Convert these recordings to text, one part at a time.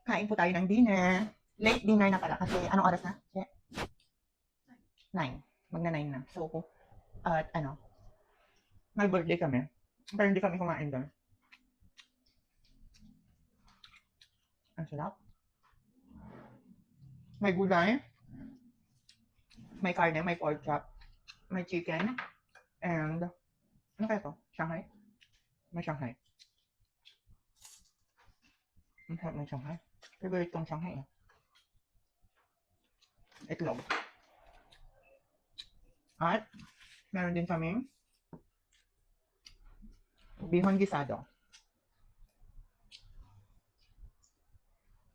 Kain po tayo ng dinner. Late dinner na pala kasi anong oras na? 9. Magna 9 na. So, at may birthday kami. Pero hindi kami kumain doon. Ang sarap. May gulay, may karne, may pork chop, may chicken, and ano kaya to? Shanghai? May Shanghai. Ang sarap ng Shanghai. Favorite kong Shanghai eh. Itlog. At meron din kaming bihon gisado.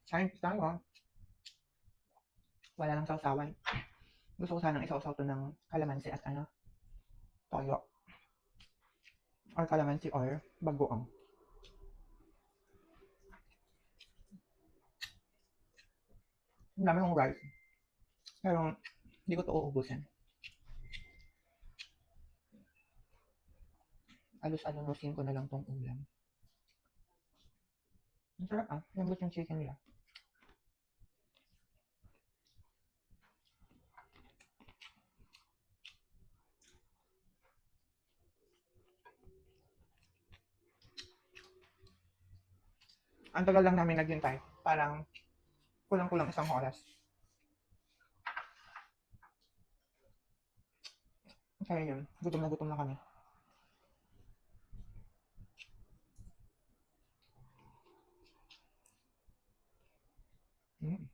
Kain tayo. Wala lang sausawan. Gusto ko sanang isausaw to ng kalamansi at toyo. Or kalamansi or bagoong. Ang dami kong rice. Pero hindi ko to uubusin. Alos-alunusin ko na lang tong ulam. Ang sarap ah. Lambot yung chicken nila. Ang tagal lang namin naghintay. Parang kulang-kulang isang oras. Kaya yun, gutom na kami. Mm.